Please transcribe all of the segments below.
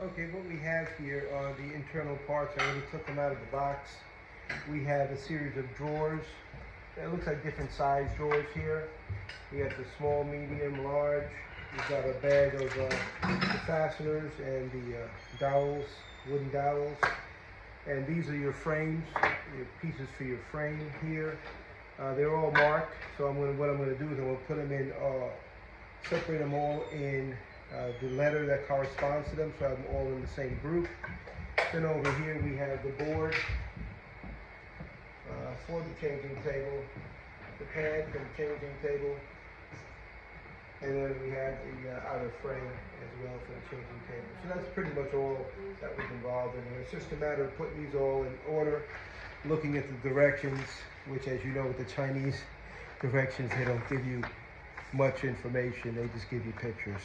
Okay, what we have here are the internal parts. I already took them out of the box. We have a series of drawers. It looks like different size drawers here. We got the small, medium, large. We've got a bag of the fasteners and the dowels, wooden dowels. And these are your frames, your pieces for your frame here. They're all marked, so what I'm going to do is I'm going to put them in, separate them all in the letter that corresponds to them, so I have them all in the same group. Then over here we have the board for the changing table, the pad for the changing table, and then we have the outer frame as well for the changing table. So that's pretty much all that was involved in here. It's just a matter of putting these all in order, looking at the directions, which, as you know, with the Chinese directions, they don't give you much information, they just give you pictures.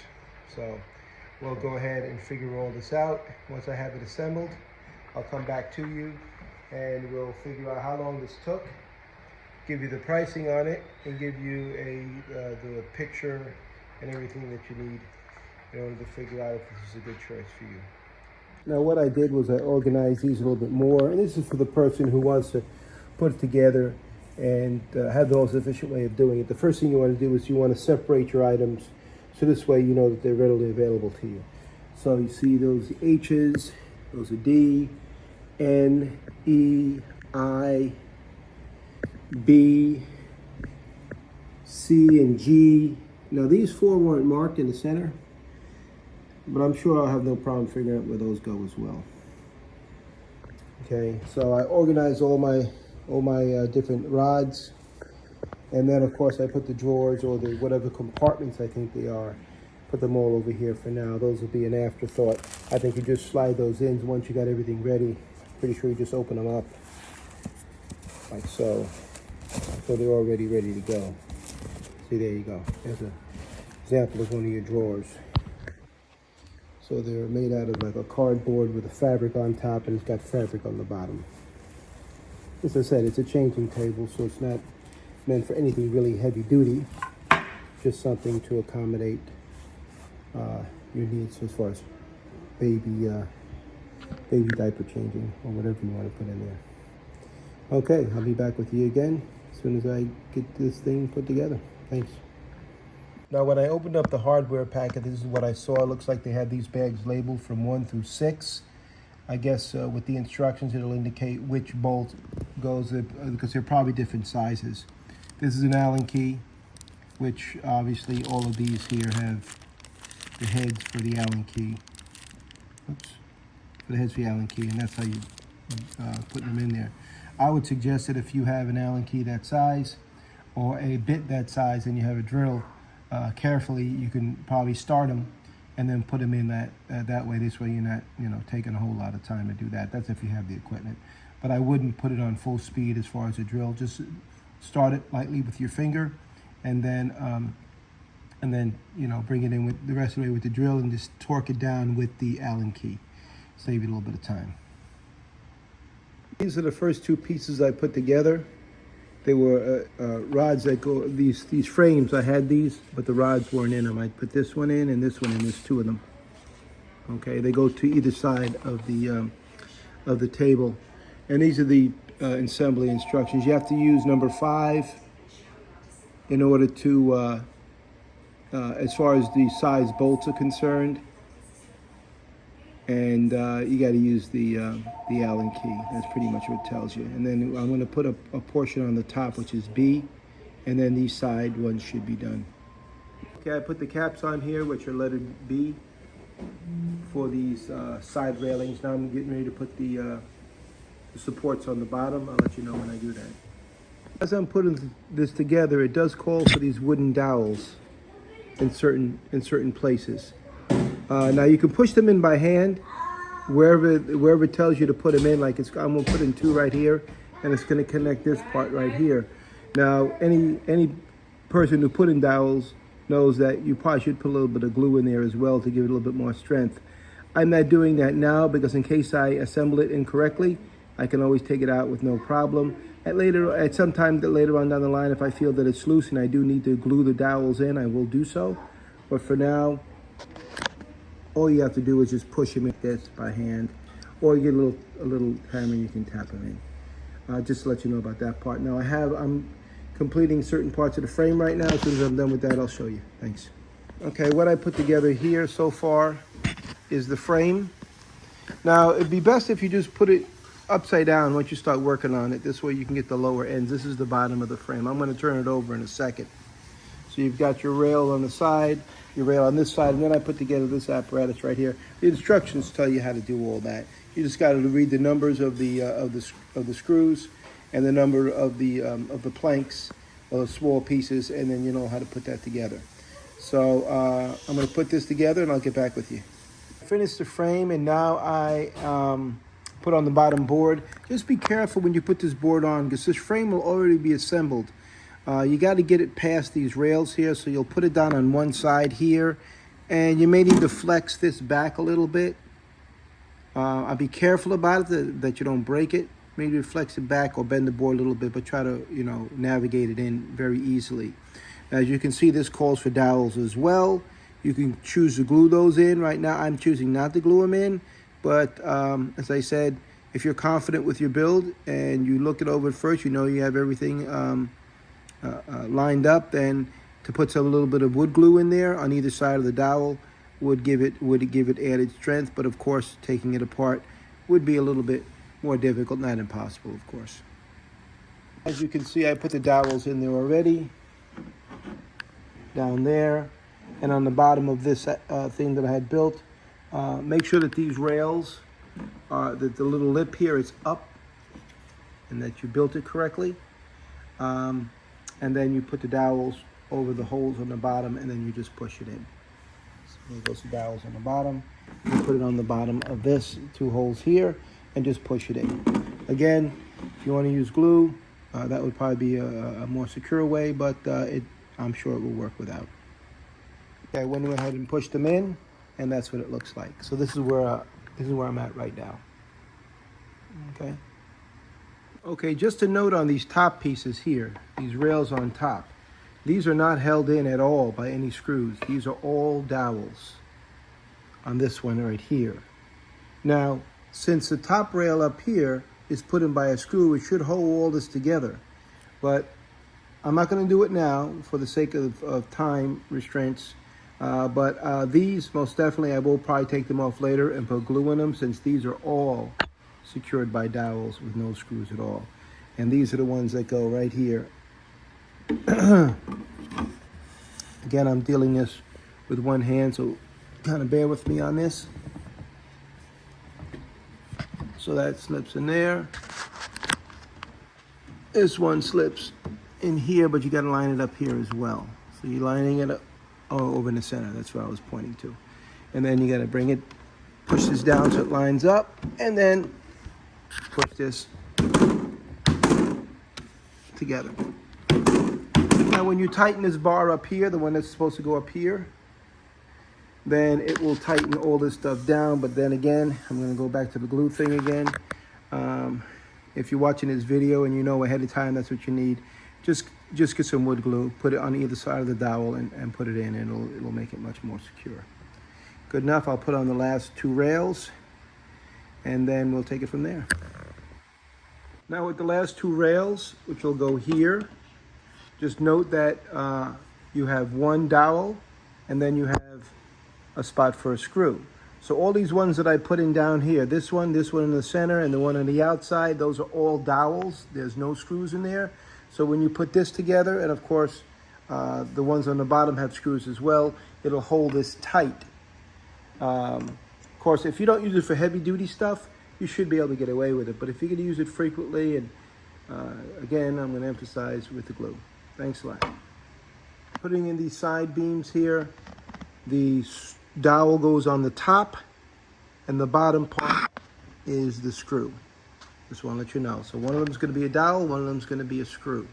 So we'll go ahead and figure all this out. Once I have it assembled, I'll come back to you and we'll figure out how long this took, give you the pricing on it, and give you the picture and everything that you need in order to figure out if this is a good choice for you. Now what I did was I organized these a little bit more, and this is for the person who wants to put it together and have the most efficient way of doing it. The first thing you want to do is you want to separate your items, so this way you know that they're readily available to you. So you see those H's, those are D, N, E, I, B, C, and G. Now these four weren't marked in the center, but I'm sure I'll have no problem figuring out where those go as well. Okay, so I organized all my different rods, and then of course I put the drawers or the whatever compartments I think they are, put them all over here for now. Those will be an afterthought. I think you just slide those in once you got everything ready. Pretty sure you just open them up like so. So they're already ready to go. See, there you go. There's an example of one of your drawers. So they're made out of like a cardboard with a fabric on top, and it's got fabric on the bottom. As I said, it's a changing table, so it's not meant for anything really heavy duty. Just something to accommodate your needs as far as baby diaper changing or whatever you want to put in there. Okay, I'll be back with you again as soon as I get this thing put together. Thanks. Now, when I opened up the hardware packet, this is what I saw. It looks like they had these bags labeled from 1 through 6. I guess with the instructions, it'll indicate which bolt goes, because they're probably different sizes. This is an Allen key, which obviously all of these here have the heads for the Allen key. Oops. For the heads for the Allen key, and that's how you put them in there. I would suggest that if you have an Allen key that size or a bit that size and you have a drill, carefully you can probably start them and then put them in that way. This way you're not taking a whole lot of time to do that. That's if you have the equipment. But I wouldn't put it on full speed as far as a drill. Just start it lightly with your finger, and then bring it in with the rest of the way with the drill, and just torque it down with the Allen key. Save you a little bit of time. These are the first two pieces I put together. They were rods that go, these frames, I had these, but the rods weren't in them. I put this one in and this one in, there's two of them. Okay, they go to either side of the table. And these are the assembly instructions. You have to use number 5 in order to, as far as the size bolts are concerned. And you got to use the Allen key. That's pretty much what it tells you. And then I'm going to put a portion on the top, which is B, and then these side ones should be done. Okay, I put the caps on here, which are lettered B, for these side railings. Now I'm getting ready to put the supports on the bottom. I'll let you know when I do that. As I'm putting this together, it does call for these wooden dowels in certain places. Now you can push them in by hand, wherever it tells you to put them in. Like I'm gonna put in 2 right here, and it's gonna connect this part right here. Now any person who put in dowels knows that you probably should put a little bit of glue in there as well to give it a little bit more strength. I'm not doing that now because in case I assemble it incorrectly, I can always take it out with no problem. At some time later on down the line, if I feel that it's loose and I do need to glue the dowels in, I will do so. But for now, all you have to do is just push them like this by hand, or you get a little hammer, you can tap them in. Just to let you know about that part. Now I'm completing certain parts of the frame right now. As soon as I'm done with that, I'll show you. Thanks. Okay, what I put together here so far is the frame. Now, it'd be best if you just put it upside down once you start working on it. This way you can get the lower ends. This is the bottom of the frame. I'm going to turn it over in a second. So you've got your rail on the side, your rail on this side, and then I put together this apparatus right here. The instructions tell you how to do all that. You just got to read the numbers of the screws and the number of the planks or the small pieces, and then you know how to put that together. So I'm going to put this together, and I'll get back with you. Finished the frame, and now I put on the bottom board. Just be careful when you put this board on, because this frame will already be assembled. You got to get it past these rails here, so you'll put it down on one side here, and you may need to flex this back a little bit. I'll be careful about it that you don't break it. Maybe flex it back or bend the board a little bit, but try to, you know, navigate it in very easily. As you can see, this calls for dowels as well. You can choose to glue those in. Right now, I'm choosing not to glue them in, but as I said, if you're confident with your build and you look it over first, you know you have everything lined up, then to put a little bit of wood glue in there on either side of the dowel would give it added strength. But of course, taking it apart would be a little bit more difficult, not impossible, of course. As you can see, I put the dowels in there already, down there, and on the bottom of this thing that I had built. Make sure that these rails, that the little lip here is up, and that you built it correctly. And then you put the dowels over the holes on the bottom, and then you just push it in. So there goes the dowels on the bottom. You put it on the bottom of this, 2 holes here, and just push it in. Again, if you want to use glue, that would probably be a more secure way, but I'm sure it will work without. Okay, I went ahead and pushed them in, and that's what it looks like. So this is where I'm at right now. Okay. Okay, just a note on these top pieces here, these rails on top. These are not held in at all by any screws. These are all dowels on this one right here. Now, since the top rail up here is put in by a screw, it should hold all this together. But I'm not going to do it now for the sake of time restraints. But these, most definitely, I will probably take them off later and put glue in them, since these are all secured by dowels with no screws at all. And these are the ones that go right here. Again, I'm dealing this with one hand, so kind of bear with me on this. So that slips in there. This one slips in here, but you got to line it up here as well. So you're lining it up over in the center. That's what I was pointing to. And then you got to bring it, push this down so it lines up, and then push this together. Now when you tighten this bar up here, the one that's supposed to go up here, then it will tighten all this stuff down. But then again, I'm going to go back to the glue thing again. If you're watching this video and you know ahead of time that's what you need, just get some wood glue, put it on either side of the dowel, and put it in, and it'll make it much more secure. Good enough. I'll put on the last 2 rails, and then we'll take it from there. Now with the last 2 rails, which will go here, just note that you have 1 dowel, and then you have a spot for a screw. So all these ones that I put in down here, this one in the center, and the one on the outside, those are all dowels. There's no screws in there. So when you put this together, and of course, the ones on the bottom have screws as well, it'll hold this tight. Of course, if you don't use it for heavy duty stuff, you should be able to get away with it. But if you're going to use it frequently, and again, I'm going to emphasize with the glue. Thanks a lot. Putting in these side beams here, the dowel goes on the top, and the bottom part is the screw. Just want to let you know. So one of them is going to be a dowel, one of them is going to be a screw.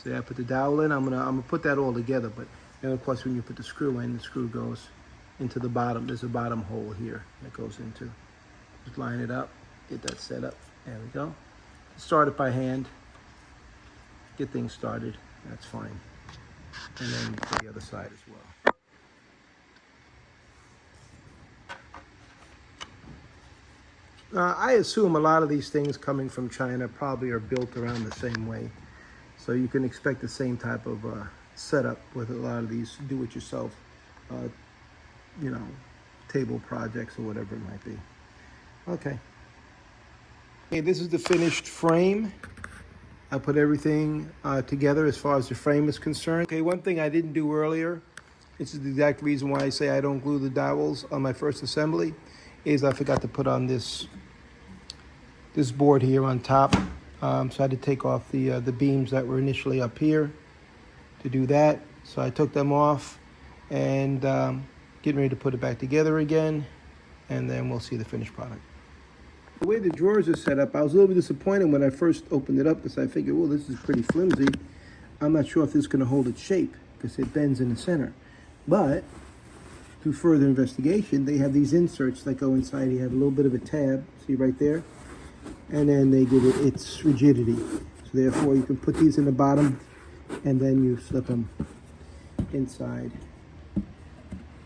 So I put the dowel in. I'm gonna put that all together. But then of course, when you put the screw in, the screw goes into the bottom. There's a bottom hole here that goes into. Just line it up, get that set up. There we go. Start it by hand. Get things started. That's fine. And then for the other side as well. I assume a lot of these things coming from China probably are built around the same way. So you can expect the same type of setup with a lot of these do-it-yourself, uh, you know, table projects or whatever it might be. Okay. Okay, this is the finished frame. I put everything together as far as the frame is concerned. Okay, one thing I didn't do earlier, this is the exact reason why I say I don't glue the dowels on my first assembly, is I forgot to put on this board here on top. So I had to take off the beams that were initially up here to do that. So I took them off and getting ready to put it back together again, and then we'll see the finished product. The way the drawers are set up, I was a little bit disappointed when I first opened it up because I figured, well, this is pretty flimsy. I'm not sure if this is going to hold its shape because it bends in the center. But through further investigation, they have these inserts that go inside. You have a little bit of a tab, see right there? And then they give it its rigidity. So therefore, you can put these in the bottom and then you slip them inside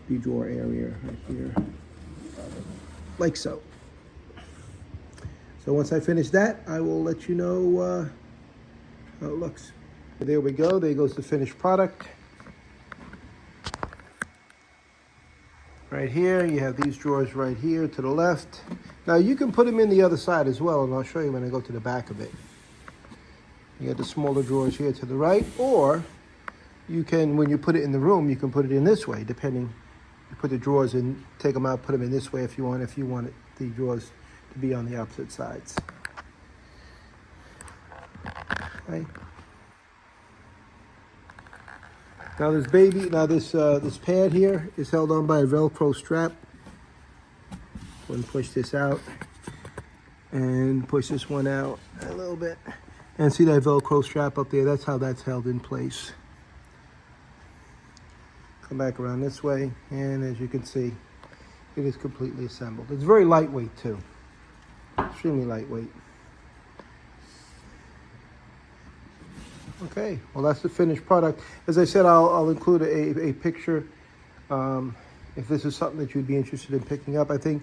the drawer area right here, like so. So once I finish that, I will let you know how it looks. There we go. There goes the finished product. Right here, you have these drawers right here to the left. Now you can put them in the other side as well, and I'll show you when I go to the back of it. You got the smaller drawers here to the right, or you can, when you put it in the room, you can put it in this way, depending. You put the drawers in, take them out, put them in this way if you want the drawers to be on the opposite sides. Okay. Now this pad here is held on by a Velcro strap. Go and push this out and push this one out a little bit. And see that Velcro strap up there? That's how that's held in place. Come back around this way, and as you can see, it is completely assembled. It's very lightweight too, extremely lightweight. Okay, well that's the finished product. As I said, I'll include a picture if this is something that you'd be interested in picking up. I think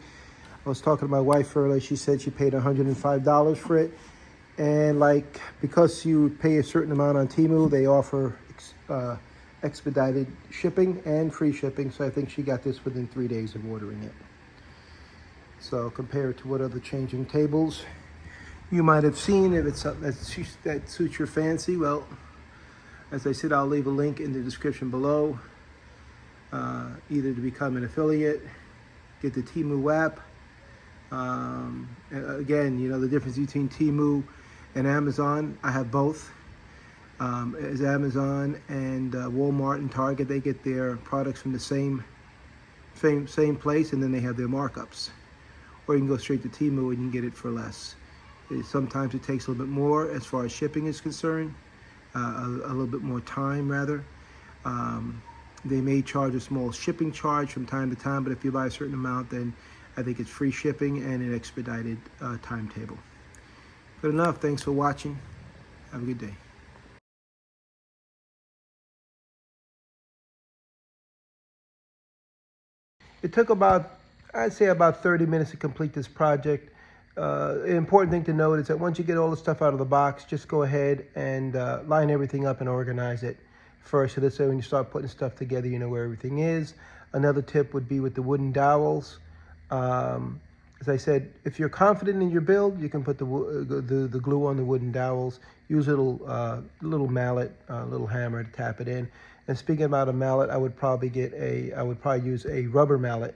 I was talking to my wife earlier. She said she paid $105 for it. And like, because you pay a certain amount on Temu, they offer expedited shipping and free shipping. So I think she got this within 3 days of ordering it. So compared to what other changing tables you might have seen, if it's something that suits your fancy, well, as I said, I'll leave a link in the description below, either to become an affiliate, get the Temu app. Again, you know, the difference between Temu and Amazon, I have both. As Amazon and Walmart and Target, they get their products from the same place, and then they have their markups. Or you can go straight to Temu and you can get it for less. Sometimes it takes a little bit more as far as shipping is concerned, a little bit more time rather. They may charge a small shipping charge from time to time, but if you buy a certain amount, then I think it's free shipping and an expedited timetable. Good enough. Thanks for watching. Have a good day. It took I'd say about 30 minutes to complete this project. An important thing to note is that once you get all the stuff out of the box, just go ahead and line everything up and organize it first. So this way when you start putting stuff together, you know where everything is. Another tip would be with the wooden dowels. As I said, if you're confident in your build, you can put the glue on the wooden dowels. Use a little mallet, a little hammer to tap it in. And speaking about a mallet, I would probably use a rubber mallet,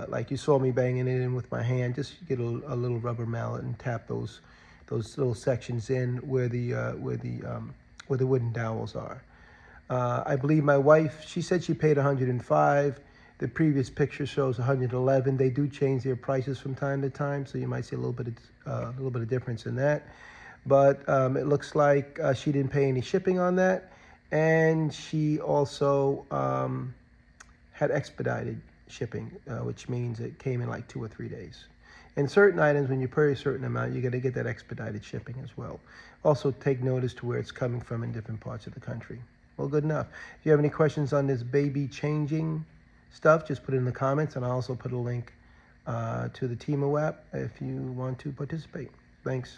like you saw me banging it in with my hand. Just get a little rubber mallet and tap those little sections in where the wooden dowels are. I believe my wife, she said she paid $105. The previous picture shows $111. They do change their prices from time to time, so you might see a little bit of difference in that. But it looks like she didn't pay any shipping on that, and she also had expedited shipping, which means it came in like 2 or 3 days. And certain items, when you pay a certain amount, you got to get that expedited shipping as well. Also, take notice to where it's coming from in different parts of the country. Well, good enough. If you have any questions on this baby changing stuff, just put it in the comments, and I'll also put a link to the Temu app if you want to participate. Thanks.